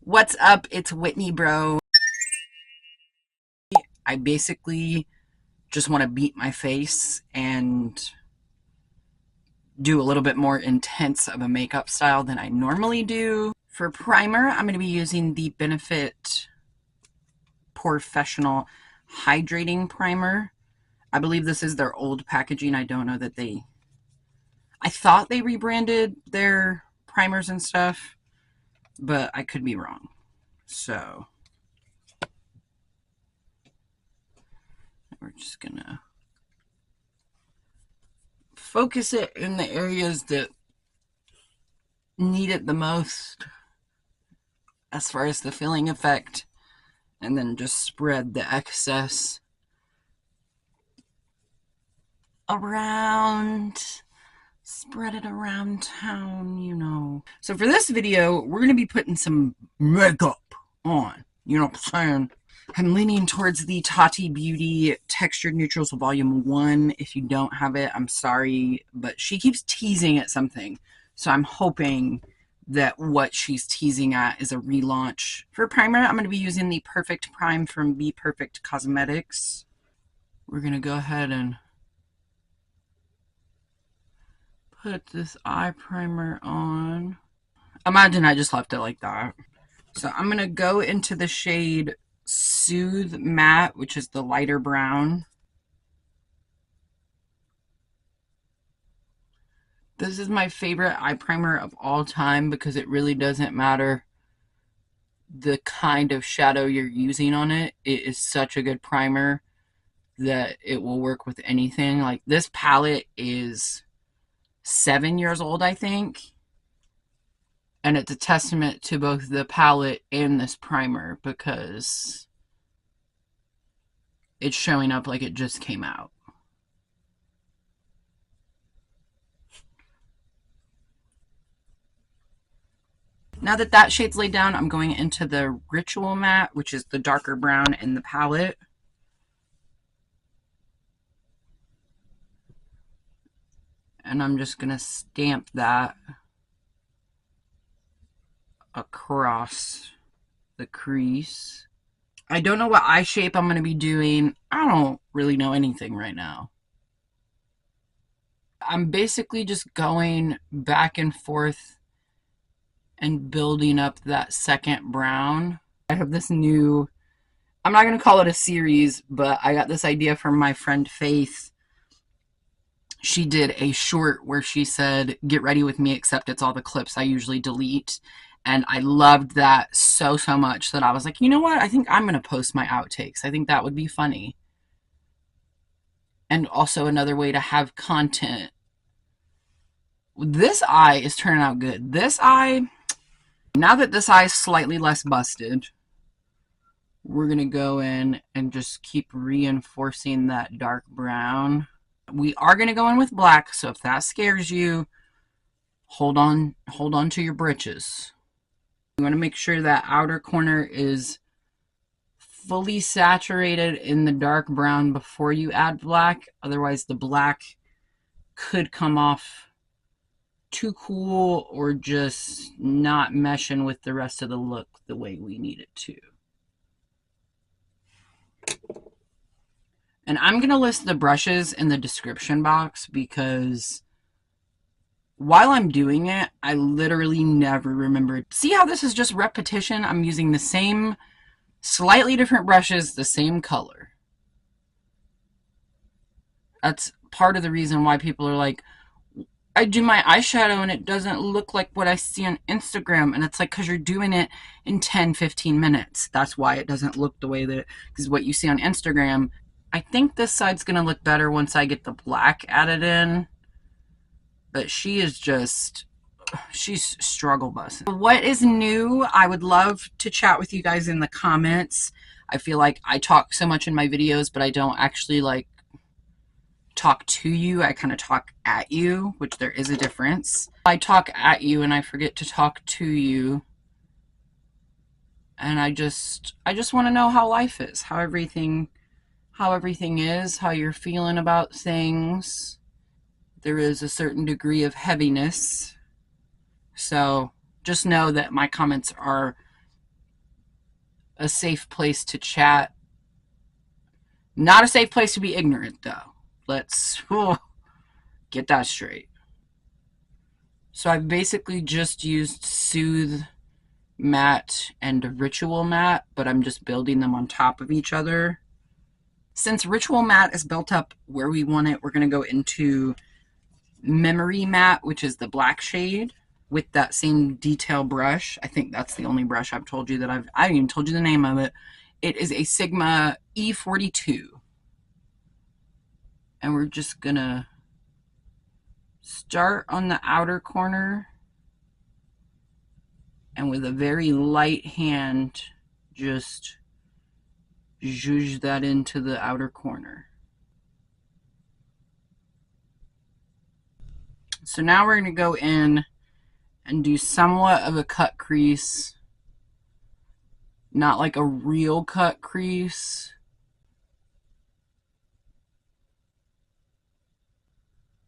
What's up? It's Whitney, bro. I basically just want to beat my face and do a little bit more intense of a makeup style than I normally do. For primer, I'm going to be using the Benefit Porefessional Hydrating Primer. I believe this is their old packaging. I don't know that I thought they rebranded their primers and stuff, but I could be wrong. So we're just gonna focus it in the areas that need it the most as far as the filling effect, and then just spread the excess around. Spread it around town, you know. So for this video, we're going to be putting some makeup on. You know what I'm saying? I'm leaning towards the Tati Beauty Textured Neutrals Volume 1. If you don't have it, I'm sorry, but she keeps teasing at something. So I'm hoping that what she's teasing at is a relaunch. For primer, I'm going to be using the Perfect Prime from Be Perfect Cosmetics. We're going to go ahead and put this eye primer on. Imagine I just left it like that. So I'm going to go into the shade Soothe Matte, which is the lighter brown. This is my favorite eye primer of all time because it really doesn't matter the kind of shadow you're using on it. It is such a good primer that it will work with anything. Like, this palette is 7 years old, I think. And it's a testament to both the palette and this primer because it's showing up like it just came out. Now that that shade's laid down, I'm going into the Ritual Matte, which is the darker brown in the palette. And I'm just going to stamp that across the crease. I don't know what eye shape I'm going to be doing. I don't really know anything right now. I'm basically just going back and forth and building up that second brown. I have this new, I'm not going to call it a series, but I got this idea from my friend Faith. She did a short where she said, "Get ready with me, except it's all the clips I usually delete." And I loved that so much that I was like, you know what? I think I'm going to post my outtakes. I think that would be funny. And also another way to have content. This eye is turning out good. This eye, now that this eye is slightly less busted, we're going to go in and just keep reinforcing that dark brown. We are going to go in with black, so if that scares you, hold on to your britches. You want to make sure that outer corner is fully saturated in the dark brown before you add black. Otherwise, the black could come off too cool or just not meshing with the rest of the look the way we need it to. And I'm going to list the brushes in the description box because while I'm doing it, I literally never remembered. See how this is just repetition? I'm using the same, slightly different brushes, the same color. That's part of the reason why people are like, I do my eyeshadow and it doesn't look like what I see on Instagram. And it's like, because you're doing it in 10-15 minutes. That's why it doesn't look the way that, because what you see on Instagram. I think this side's going to look better once I get the black added in. But she is just, she's struggle bus. What is new? I would love to chat with you guys in the comments. I feel like I talk so much in my videos, but I don't actually like talk to you. I kind of talk at you, which there is a difference. I talk at you and I forget to talk to you. And I just want to know how life is, how everything is, how you're feeling about things. There is a certain degree of heaviness. So just know that my comments are a safe place to chat. Not a safe place to be ignorant, though. Let's get that straight. So I've basically just used Soothe Matte and Ritual Matte, but I'm just building them on top of each other. Since Ritual Matte is built up where we want it, we're going to go into Memory Matte, which is the black shade, with that same detail brush. I think that's the only brush I've told you that I haven't even told you the name of it. It is a Sigma E42. And we're just going to start on the outer corner and with a very light hand just zhuzh that into the outer corner. So now we're going to go in and do somewhat of a cut crease, not like a real cut crease.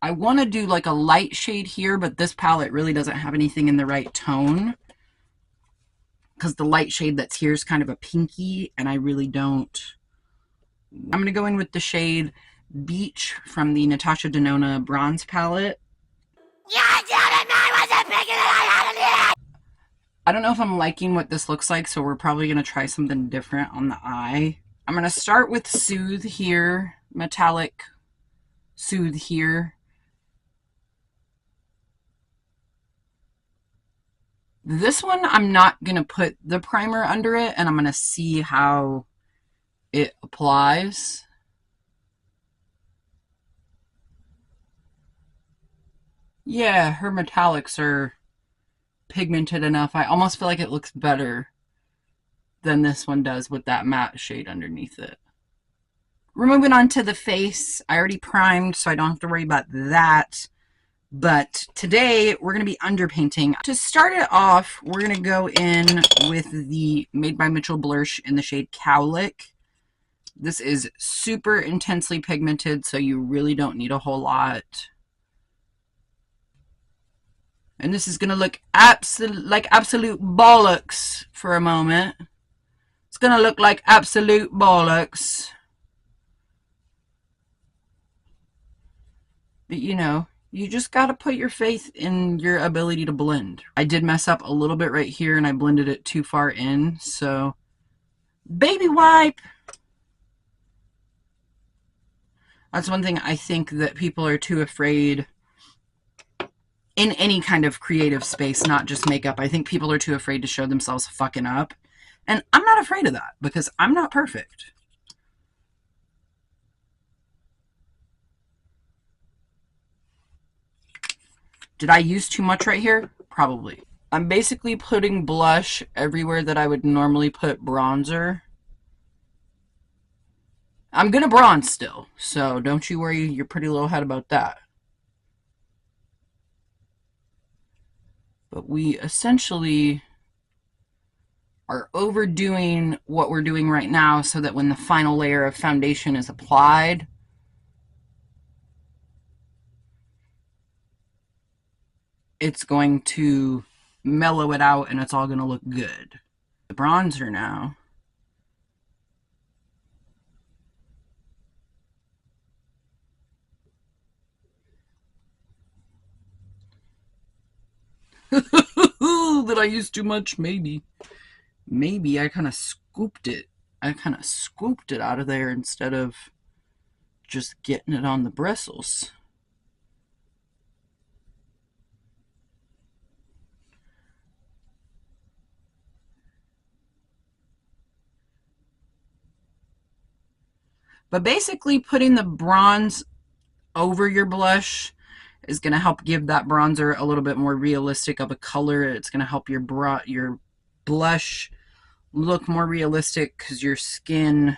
I want to do like a light shade here, but this palette really doesn't have anything in the right tone, because the light shade that's here is kind of a pinky, and I really don't. I'm going to go in with the shade Beige from the Natasha Denona bronze palette. I don't know if I'm liking what this looks like, so we're probably going to try something different on the eye. I'm going to start with Soothe here, metallic Soothe here. This one, I'm not going to put the primer under it, and I'm going to see how it applies. Yeah, her metallics are pigmented enough. I almost feel like it looks better than this one does with that matte shade underneath it. We're moving on to the face. I already primed, so I don't have to worry about that. But today we're going to be underpainting. To start it off, we're going to go in with the Made by Mitchell blush in the shade Cowlick. This is super intensely pigmented, so you really don't need a whole lot. And this is going to look like absolute bollocks for a moment. It's going to look like absolute bollocks. But you know, you just got to put your faith in your ability to blend. I did mess up a little bit right here, and I blended it too far in, so baby wipe. That's one thing I think that people are too afraid in any kind of creative space, not just makeup. I think people are too afraid to show themselves fucking up. And I'm not afraid of that, because I'm not perfect. Did I use too much right here? Probably. I'm basically putting blush everywhere that I would normally put bronzer. I'm gonna bronze still, so don't you worry your pretty little head about that. But we essentially are overdoing what we're doing right now, so that when the final layer of foundation is applied, it's going to mellow it out and it's all going to look good. The bronzer now. Did I use too much? Maybe. Maybe I kind of scooped it. I kind of scooped it out of there instead of just getting it on the bristles. But basically putting the bronze over your blush is going to help give that bronzer a little bit more realistic of a color. It's going to help your blush look more realistic, because your skin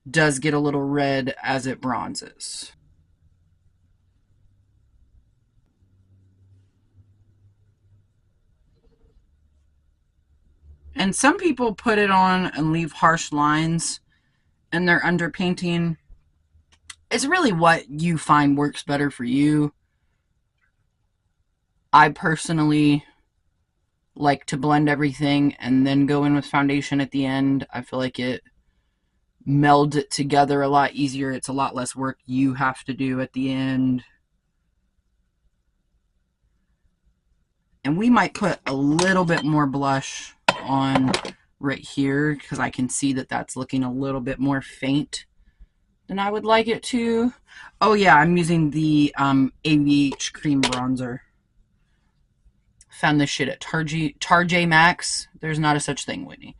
does get a little red as it bronzes. And some people put it on and leave harsh lines in their underpainting. It's really what you find works better for you. I personally like to blend everything and then go in with foundation at the end. I feel like it melds it together a lot easier. It's a lot less work you have to do at the end. And we might put a little bit more blush on right here because I can see that that's looking a little bit more faint than I would like it to. Oh yeah, I'm using the f.a.r.a.h cream bronzer. Found this shit at Tarjay Maxx. There's not a such thing, Whitney.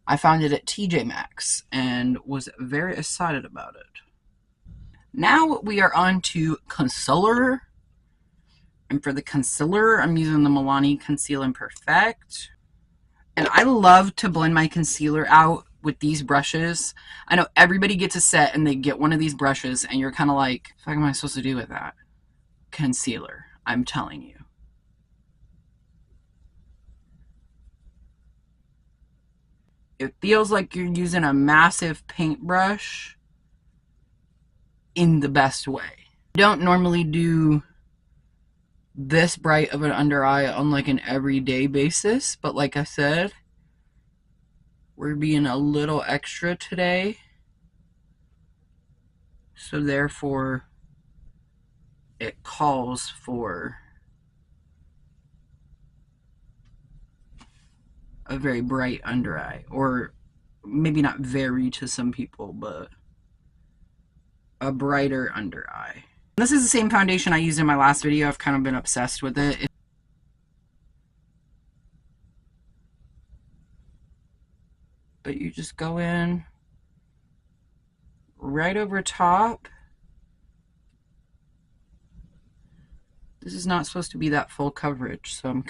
I found it at TJ Maxx and was very excited about it. Now we are on to concealer. And for the concealer, I'm using the Milani Conceal and Perfect. And I love to blend my concealer out with these brushes. I know everybody gets a set and they get one of these brushes and you're kind of like, what am I supposed to do with that? Concealer, I'm telling you. It feels like you're using a massive paintbrush in the best way. I don't normally do this bright of an under eye on like an everyday basis, but like I said, we're being a little extra today. So therefore, it calls for a very bright under eye, or maybe not very to some people, but a brighter under eye. This is the same foundation I used in my last video. I've kind of been obsessed with it. But you just go in right over top. This is not supposed to be that full coverage, so I'm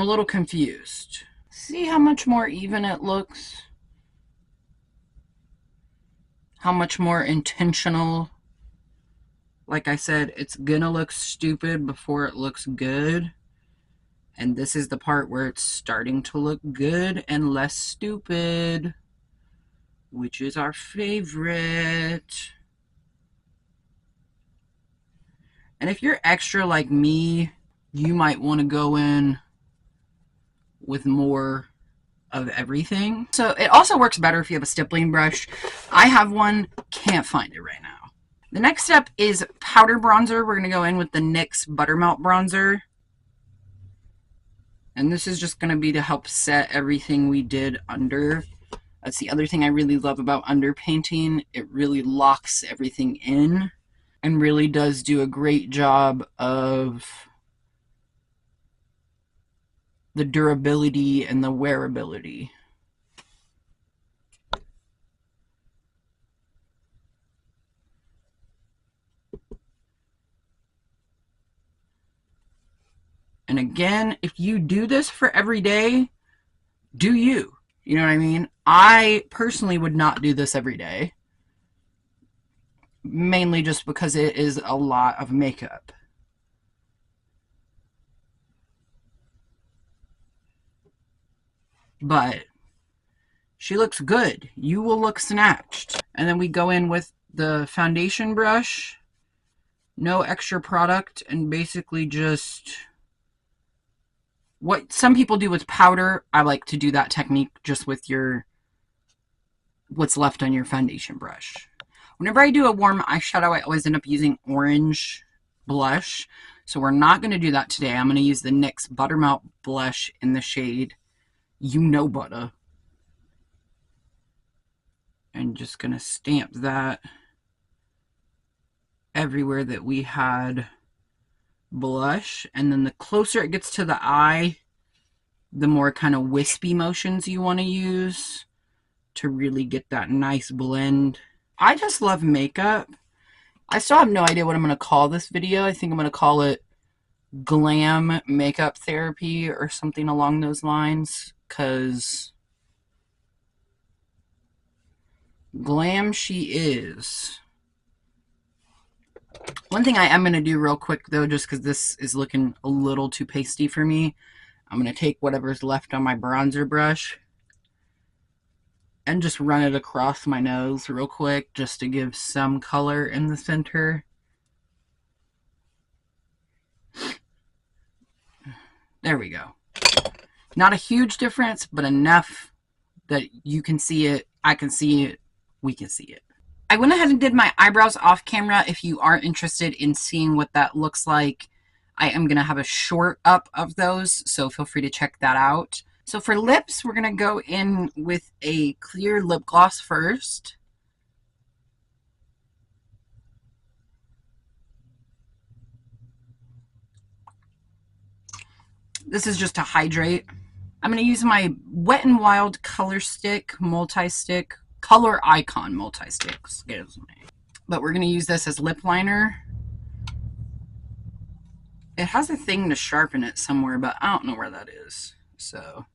a little confused. See how much more even it looks? How much more intentional? Like I said, it's gonna look stupid before it looks good. And this is the part where it's starting to look good and less stupid, which is our favorite. And if you're extra like me, you might want to go in with more of everything. So it also works better if you have a stippling brush. I have one, can't find it right now. The next step is powder bronzer. We're going to go in with the NYX Buttermelt bronzer. And this is just going to be to help set everything we did under. That's the other thing I really love about underpainting. It really locks everything in and really does do a great job of the durability and the wearability. And again, if you do this for every day, do you? You know what I mean? I personally would not do this every day. Mainly just because it is a lot of makeup. But she looks good. You will look snatched. And then we go in with the foundation brush. No extra product. And basically just what some people do with powder. I like to do that technique just with your what's left on your foundation brush. Whenever I do a warm eyeshadow, I always end up using orange blush. So we're not going to do that today. I'm going to use the NYX Buttermelt blush in the shade You Know Butta. And just going to stamp that everywhere that we had blush. And then the closer it gets to the eye, the more kind of wispy motions you want to use to really get that nice blend. I just love makeup. I still have no idea what I'm going to call this video. I think I'm going to call it Glam Makeup Therapy or something along those lines, because glam she is. One thing I am going to do real quick though, just because this is looking a little too pasty for me, I'm going to take whatever's left on my bronzer brush and just run it across my nose real quick just to give some color in the center. There we go. Not a huge difference, but enough that you can see it, I can see it, we can see it. I went ahead and did my eyebrows off camera. If you are interested in seeing what that looks like, I am going to have a short up of those, so feel free to check that out. So for lips, we're going to go in with a clear lip gloss first. This is just to hydrate. I'm going to use my Wet n Wild Color Stick multi-stick, Color Icon multi-stick, excuse me. But we're going to use this as lip liner. It has a thing to sharpen it somewhere, but I don't know where that is. So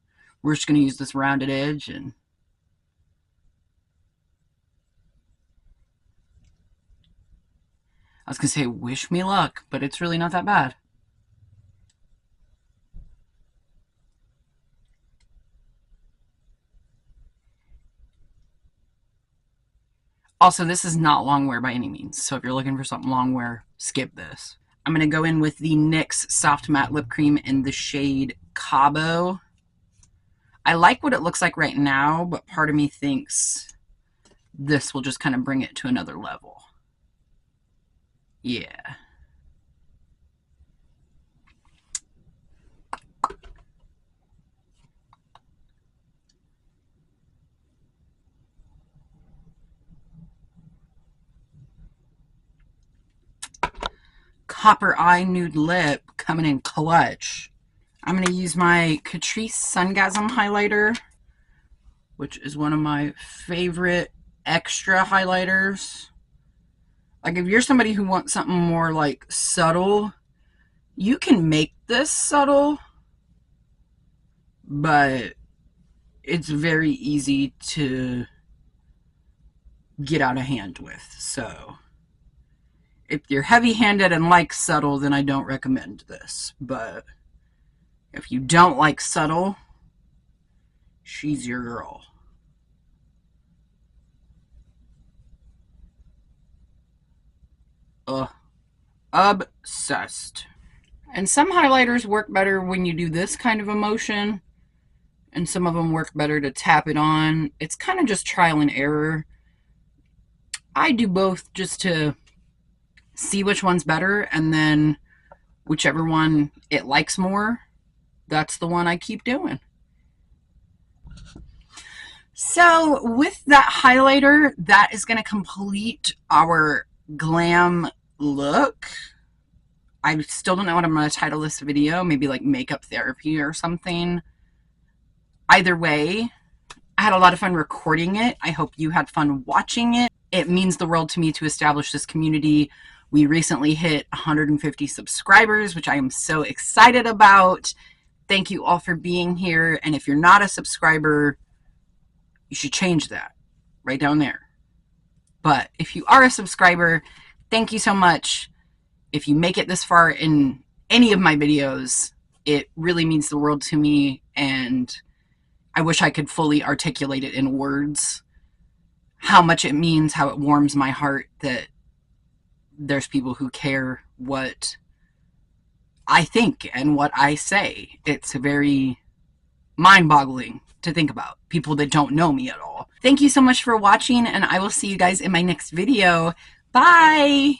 we're just going to use this rounded edge and I was going to say wish me luck, but it's really not that bad. Also, this is not long wear by any means, so if you're looking for something long wear, skip this. I'm going to go in with the NYX Soft Matte Lip Cream in the shade Cabo. I like what it looks like right now, but part of me thinks this will just kind of bring it to another level. Yeah. Copper Eye Nude Lip coming in clutch. I'm going to use my Catrice Sungasm highlighter, which is one of my favorite extra highlighters. Like if you're somebody who wants something more like subtle, you can make this subtle, but it's very easy to get out of hand with. So if you're heavy-handed and like subtle, then I don't recommend this. But if you don't like subtle, she's your girl. Obsessed. And some highlighters work better when you do this kind of a motion, and some of them work better to tap it on. It's kind of just trial and error. I do both just to see which one's better, and then whichever one it likes more, that's the one I keep doing. So with that highlighter, that is going to complete our glam look. I still don't know what I'm going to title this video. Maybe like makeup therapy or something. Either way, I had a lot of fun recording it. I hope you had fun watching it. It means the world to me to establish this community. We recently hit 150 subscribers, which I am so excited about. Thank you all for being here. And if you're not a subscriber, you should change that right down there. But if you are a subscriber, thank you so much. If you make it this far in any of my videos, it really means the world to me, and I wish I could fully articulate it in words, how much it means, how it warms my heart that there's people who care what I think and what I say. It's very mind-boggling to think about, people that don't know me at all. Thank you so much for watching, and I will see you guys in my next video. Bye!